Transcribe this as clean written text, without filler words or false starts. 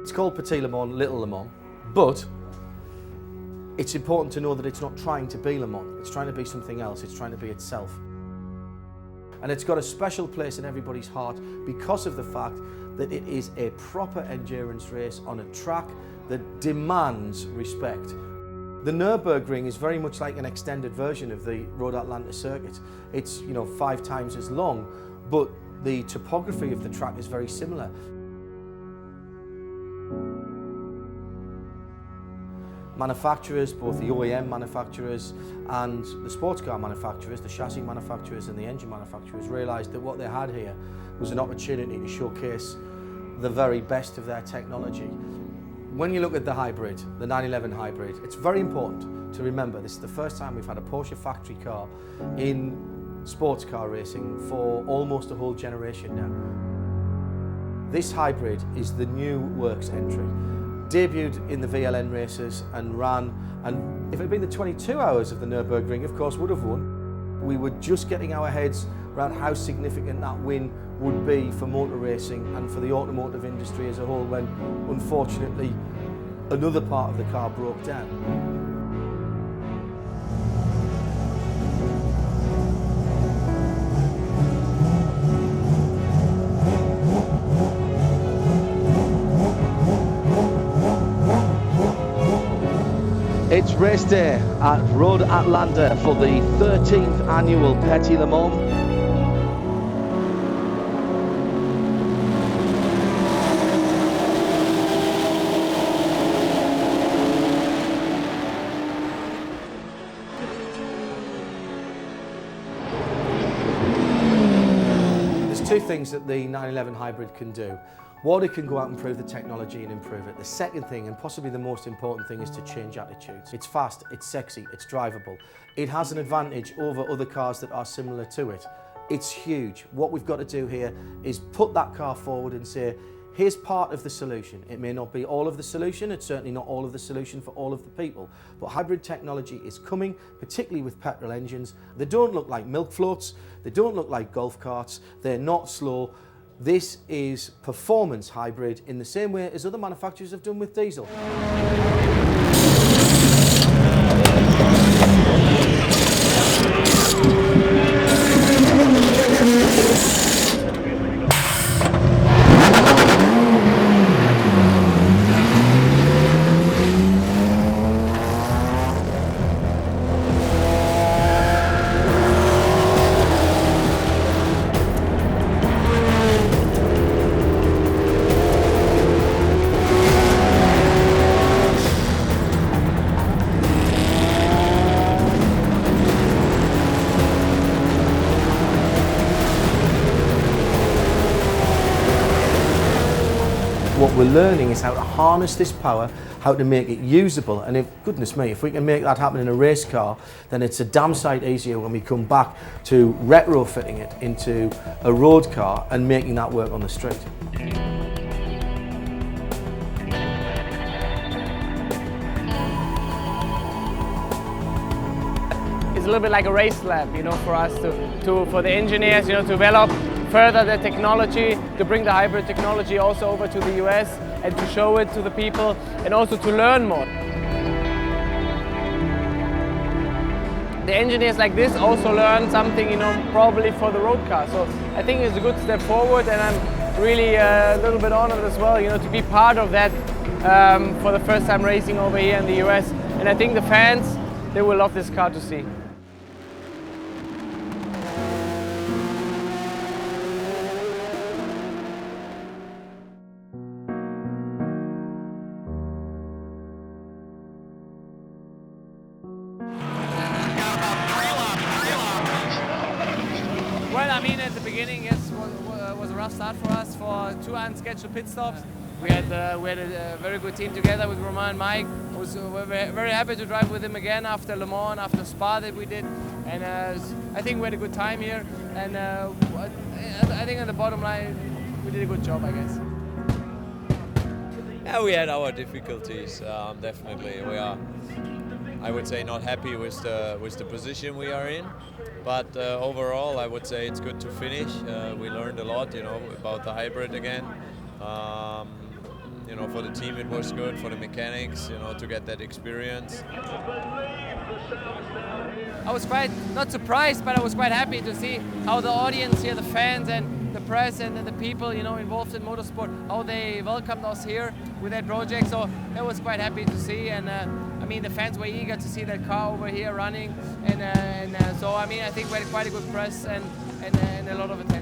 It's called Petit Le Mans, Little Le Mans, but it's important to know that it's not trying to be Le Mans. It's trying to be something else. It's trying to be itself. And it's got a special place in everybody's heart because of the fact that it is a proper endurance race on a track that demands respect. The Nürburgring is very much like an extended version of the Road Atlanta circuit. It's 5 times as long, but the topography of the track is very similar. Manufacturers, both the OEM manufacturers and the sports car manufacturers, the chassis manufacturers and the engine manufacturers realised that what they had here was an opportunity to showcase the very best of their technology. When you look at the hybrid, the 911 hybrid, it's very important to remember this is the first time we've had a Porsche factory car in sports car racing for almost a whole generation now. This hybrid is the new works entry. Debuted in the VLN races and ran, and if it had been the 22 hours of the Nürburgring, of course, would have won. We were just getting our heads around how significant that win would be for motor racing and for the automotive industry as a whole when, unfortunately, another part of the car broke down. It's race day at Road Atlanta for the 13th annual Petit Le Mans. There's 2 things that the 911 hybrid can do. One, it can go out and improve the technology and improve it. The second thing, and possibly the most important thing, is to change attitudes. It's fast, it's sexy, it's drivable. It has an advantage over other cars that are similar to it. It's huge. What we've got to do here is put that car forward and say, here's part of the solution. It may not be all of the solution, it's certainly not all of the solution for all of the people, but hybrid technology is coming, particularly with petrol engines. They don't look like milk floats, they don't look like golf carts, they're not slow. This is performance hybrid in the same way as other manufacturers have done with diesel. What we're learning is how to harness this power, how to make it usable, and if, goodness me, if we can make that happen in a race car, then it's a damn sight easier when we come back to retrofitting it into a road car and making that work on the street. It's a little bit like a race lab, for us for the engineers, to develop further the technology, to bring the hybrid technology also over to the US and to show it to the people and also to learn more. The engineers like this also learn something, probably for the road car. So I think it's a good step forward, and I'm really a little bit honored as well, to be part of that for the first time racing over here in the US. And I think the fans, they will love this car to see. Well, at the beginning, yes, was a rough start for us for 2 unscheduled pit stops. We had a very good team together with Romain and Mike. We're very happy to drive with him again after Le Mans, after Spa that we did. And I think we had a good time here. And I think on the bottom line, we did a good job, I guess. Yeah, we had our difficulties, definitely. We are, I would say, not happy with the position we are in. But overall, I would say it's good to finish. We learned a lot, about the hybrid again. you know, for the team it was good, for the mechanics, you know, to get that experience. I was quite, not surprised, but I was quite happy to see how the audience here, the fans and the press and the people, you know, involved in motorsport, how they welcomed us here with that project. So that was quite happy to see, and I mean, the fans were eager to see that car over here running, and so I mean, I think we had quite a good press and a lot of attention.